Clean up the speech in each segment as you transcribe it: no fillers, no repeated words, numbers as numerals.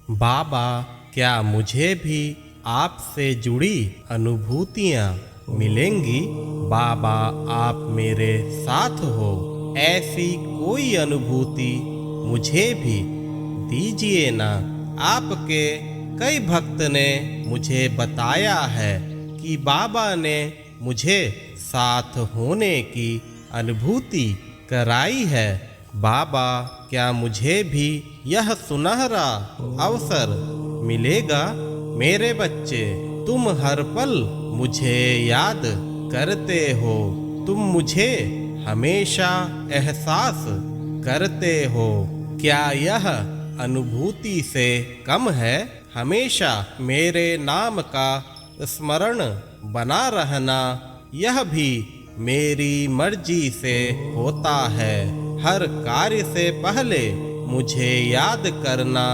बाबा, क्या मुझे भी आपसे जुड़ी अनुभूतियाँ मिलेंगी? बाबा, आप मेरे साथ हो, ऐसी कोई अनुभूति मुझे भी दीजिए ना। आपके कई भक्त ने मुझे बताया है कि बाबा ने मुझे साथ होने की अनुभूति कराई है। बाबा, क्या मुझे भी यह सुनहरा अवसर मिलेगा? मेरे बच्चे, तुम हर पल मुझे याद करते हो, तुम मुझे हमेशा एहसास करते हो। क्या यह अनुभूति से कम है? हमेशा मेरे नाम का स्मरण बना रहना, यह भी मेरी मर्जी से होता है। हर कार्य से पहले मुझे याद करना,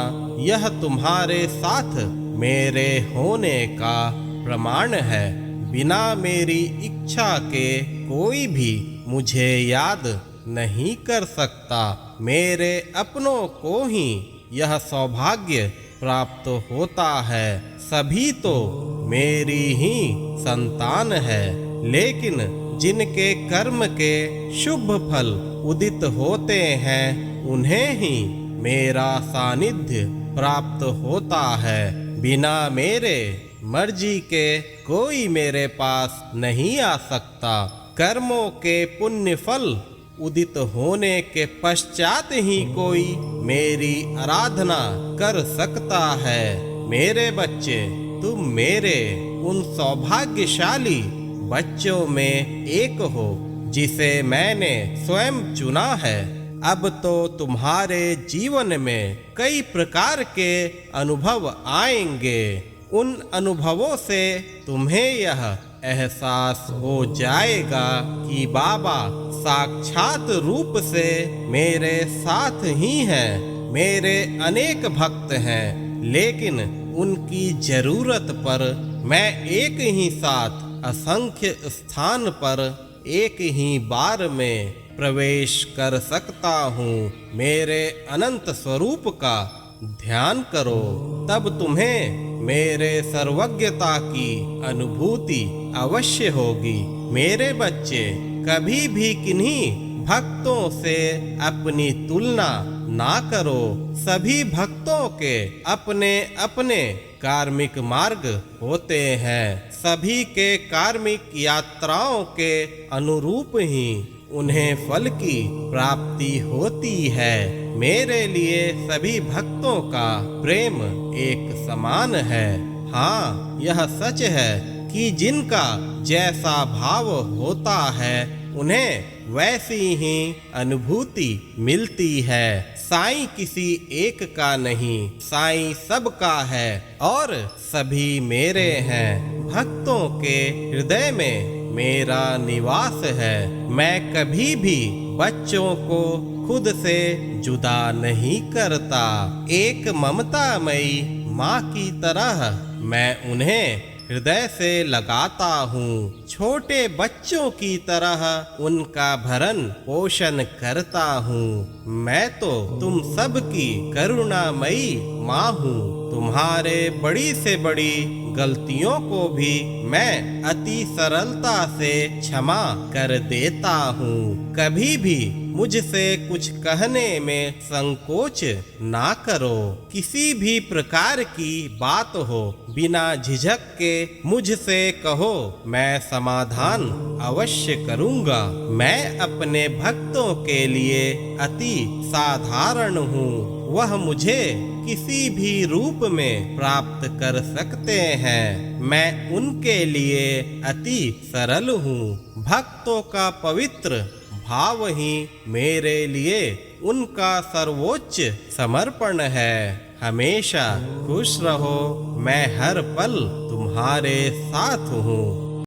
यह तुम्हारे साथ मेरे होने का प्रमाण है। बिना मेरी इच्छा के कोई भी मुझे याद नहीं कर सकता। मेरे अपनों को ही यह सौभाग्य प्राप्त होता है। सभी तो मेरी ही संतान है, लेकिन जिनके कर्म के शुभ फल उदित होते हैं, उन्हें ही मेरा सानिध्य प्राप्त होता है। बिना मेरे मर्जी के कोई मेरे पास नहीं आ सकता। कर्मों के पुण्य फल उदित होने के पश्चात ही कोई मेरी आराधना कर सकता है। मेरे बच्चे, तुम मेरे उन सौभाग्यशाली बच्चों में एक हो जिसे मैंने स्वयं चुना है। अब तो तुम्हारे जीवन में कई प्रकार के अनुभव आएंगे। उन अनुभवों से तुम्हें यह एहसास हो जाएगा कि बाबा साक्षात रूप से मेरे साथ ही हैं। मेरे अनेक भक्त हैं, लेकिन उनकी जरूरत पर मैं एक ही साथ असंख्य स्थान पर एक ही बार में प्रवेश कर सकता हूँ। मेरे अनंत स्वरूप का ध्यान करो, तब तुम्हें मेरे सर्वज्ञता की अनुभूति अवश्य होगी। मेरे बच्चे, कभी भी किन्हीं भक्तों से अपनी तुलना ना करो। सभी भक्तों के अपने अपने कार्मिक मार्ग होते हैं। सभी के कार्मिक यात्राओं के अनुरूप ही उन्हें फल की प्राप्ति होती है। मेरे लिए सभी भक्तों का प्रेम एक समान है। हाँ, यह सच है कि जिनका जैसा भाव होता है, उन्हें वैसी ही अनुभूति मिलती है। साईं किसी एक का नहीं, साईं सबका है और सभी मेरे हैं। भक्तों के हृदय में मेरा निवास है। मैं कभी भी बच्चों को खुद से जुदा नहीं करता। एक ममतामयी माँ की तरह मैं उन्हें हृदय से लगाता हूँ। छोटे बच्चों की तरह उनका भरण पोषण करता हूँ। मैं तो तुम सबकी करुणामयी माँ हूँ। तुम्हारे बड़ी से बड़ी गलतियों को भी मैं अति सरलता से क्षमा कर देता हूँ। कभी भी मुझसे कुछ कहने में संकोच ना करो। किसी भी प्रकार की बात हो, बिना झिझक के मुझसे कहो, मैं समाधान अवश्य करूँगा। मैं अपने भक्तों के लिए अति साधारण हूँ। वह मुझे किसी भी रूप में प्राप्त कर सकते हैं। मैं उनके लिए अति सरल हूँ। भक्तों का पवित्र भाव ही मेरे लिए उनका सर्वोच्च समर्पण है। हमेशा खुश रहो, मैं हर पल तुम्हारे साथ हूँ।